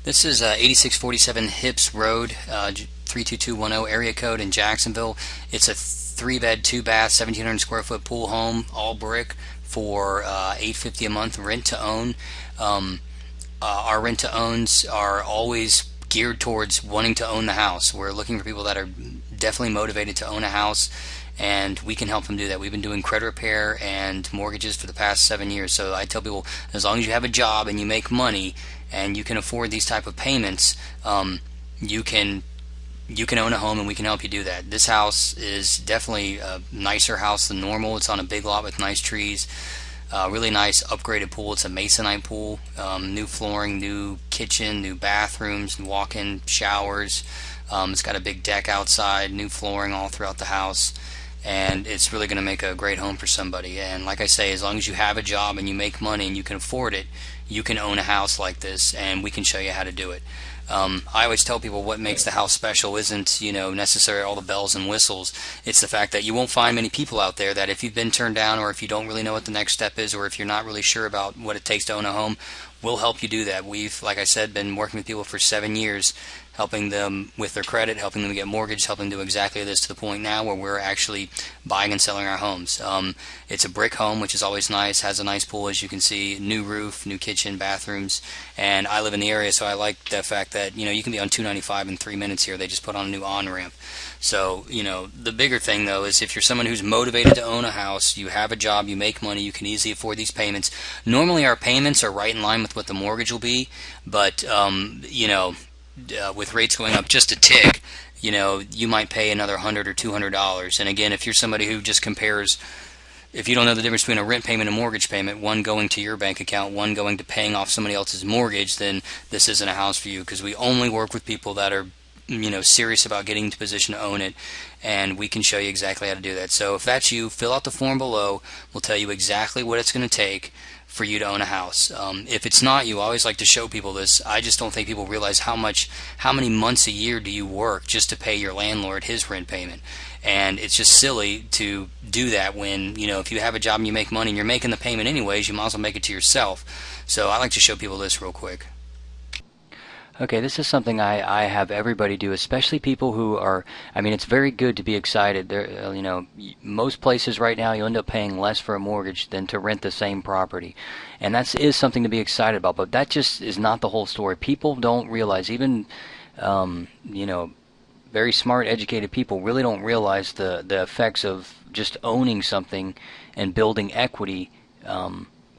This is 8647 Hips Road, 32210 area code in Jacksonville. It's a 3-bed, 2-bath, 1,700 square foot pool home, all brick, for $850 a month, rent to own. Our rent to owns are always geared towards wanting to own the house. We're looking for people that are definitely motivated to own a house, and we can help them do that. We've been doing credit repair and mortgages for the past 7 years. So I tell people, as long as you have a job and you make money and you can afford these type of payments, you can own a home, and we can help you do that. This house is definitely a nicer house than normal. It's on a big lot with nice trees. Really nice upgraded pool. It's a masonite pool. New flooring, new kitchen, new bathrooms, walk-in showers. It's got a big deck outside, new flooring all throughout the house, and it's really going to make a great home for somebody. And like I say, as long as you have a job and you make money and you can afford it, you can own a house like this, and we can show you how to do it. I always tell people what makes the house special isn't, necessarily all the bells and whistles. It's the fact that you won't find many people out there that, if you've been turned down, or if you don't really know what the next step is, or if you're not really sure about what it takes to own a home, we'll help you do that. We've, like I said, been working with people for 7 years, helping them with their credit, helping them get mortgage, helping them do exactly this, to the point now where we're actually buying and selling our homes. It's a brick home, which is always nice, has a nice pool, as you can see, new roof, new kitchen, bathrooms, and I live in the area, so I like the fact that you can be on 295 in 3 minutes here. They just put on a new on-ramp. So the bigger thing, though, is if you're someone who's motivated to own a house, you have a job, you make money, you can easily afford these payments. Normally our payments are right in line with what the mortgage will be, but with rates going up just a tick, you might pay another $100 or $200. And again, if you're somebody who just compares, if you don't know the difference between a rent payment and a mortgage payment, one going to your bank account, one going to paying off somebody else's mortgage, then this isn't a house for you, because we only work with people that are serious about getting into position to own it, and we can show you exactly how to do that. So if that's you, fill out the form below. We'll tell you exactly what it's going to take for you to own a house. If it's not you, I always like to show people this. I just don't think people realize how many months a year do you work just to pay your landlord his rent payment. And it's just silly to do that when, if you have a job and you make money and you're making the payment anyways, you might as well make it to yourself. So I like to show people this real quick. Okay, this is something I have everybody do, especially people who are, it's very good to be excited. There, most places right now you'll end up paying less for a mortgage than to rent the same property. And that is something to be excited about, but that just is not the whole story. People don't realize, even, very smart, educated people really don't realize the effects of just owning something and building equity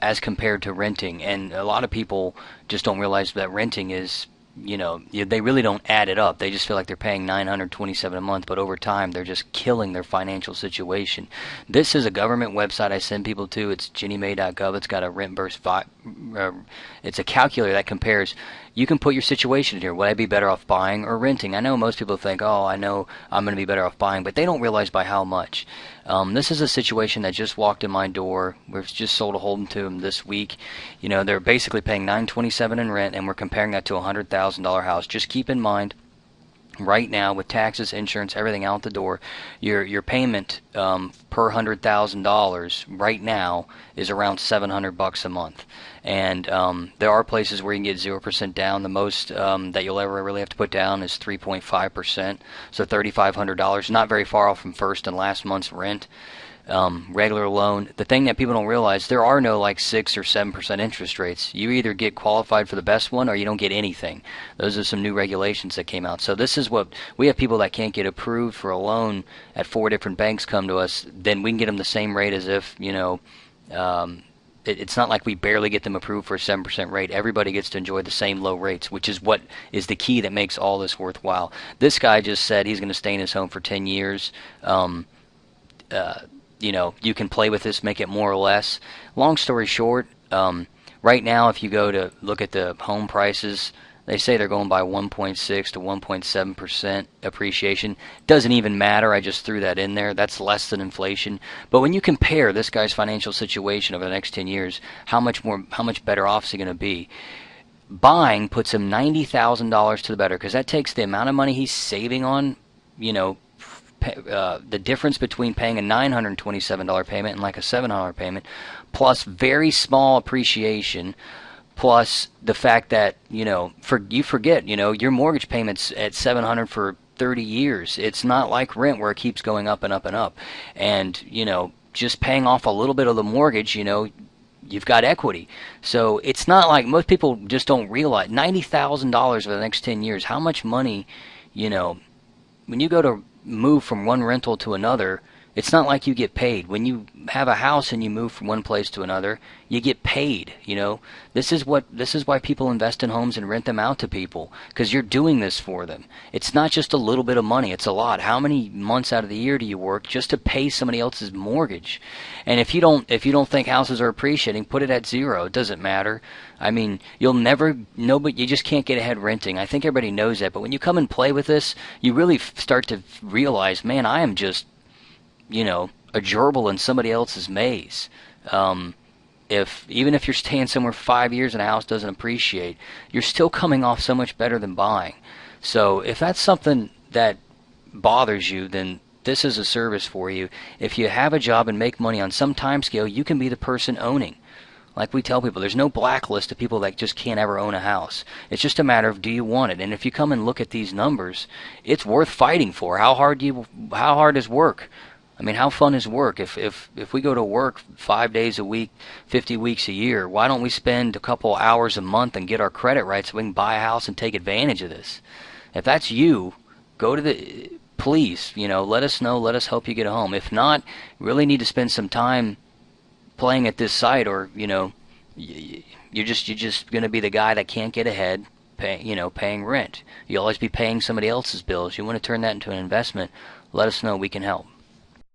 as compared to renting. And a lot of people just don't realize that renting is, they really don't add it up. They just feel like they're paying $927 a month, but over time they're just killing their financial situation. This is a government website I send people to. It's ginniemay.gov. It's got a rent-burst it's a calculator that compares. You can put your situation in here. Would I be better off buying or renting? I know most people think, oh, I know I'm going to be better off buying, but they don't realize by how much. This is a situation that just walked in my door. We've just sold a home to them this week. They're basically paying $927 in rent, and we're comparing that to a $100,000 house. Just keep in mind, right now, with taxes, insurance, everything out the door, your payment per $100,000 right now is around $700 a month. And there are places where you can get 0% down. The most that you'll ever really have to put down is 3.5%, so $3,500. Not very far off from first and last month's rent. Regular loan. The thing that people don't realize, there are no 6 or 7% interest rates. You either get qualified for the best one or you don't get anything. Those are some new regulations that came out. So this is what we have: people that can't get approved for a loan at 4 different banks come to us. Then we can get them the same rate as if it's not like we barely get them approved for a 7% rate. Everybody gets to enjoy the same low rates, which is what is the key that makes all this worthwhile. This guy just said he's going to stay in his home for 10 years. You can play with this, make it more or less. Long story short, right now if you go to look at the home prices, they say they're going by 1.6 to 1.7% appreciation. Doesn't even matter. I just threw that in there. That's less than inflation. But when you compare this guy's financial situation over the next 10 years, how much better off is he going to be? Buying puts him $90,000 to the better, because that takes the amount of money he's saving on, the difference between paying a $927 payment and a $700 payment, plus very small appreciation, plus the fact that, you forget, your mortgage payment's at 700 for 30 years. It's not like rent where it keeps going up and up and up. And, just paying off a little bit of the mortgage, you've got equity. So it's not like most people just don't realize $90,000 for the next 10 years. How much money, when you go to move from one rental to another, it's not like you get paid. When you have a house and you move from one place to another, you get paid. This is why people invest in homes and rent them out to people, because you're doing this for them. It's not just a little bit of money, it's a lot. How many months out of the year do you work just to pay somebody else's mortgage? And if you don't think houses are appreciating, put it at zero. It doesn't matter. I mean, you'll never know, but you just can't get ahead renting. I think everybody knows that, but when you come and play with this, you really start to realize, man, I am just a gerbil in somebody else's maze. Even if you're staying somewhere 5 years and a house doesn't appreciate, you're still coming off so much better than buying. So if that's something that bothers you, then this is a service for you. If you have a job and make money on some time scale, you can be the person owning. Like we tell people, there's no blacklist of people that just can't ever own a house. It's just a matter of, do you want it? And if you come and look at these numbers, it's worth fighting for. How hard is work? I mean, how fun is work? If we go to work 5 days a week, 50 weeks a year, why don't we spend a couple hours a month and get our credit right so we can buy a house and take advantage of this? If that's you, please, let us know. Let us help you get a home. If not, you really need to spend some time playing at this site, or you're just going to be the guy that can't get ahead, paying rent. You'll always be paying somebody else's bills. You want to turn that into an investment. Let us know. We can help.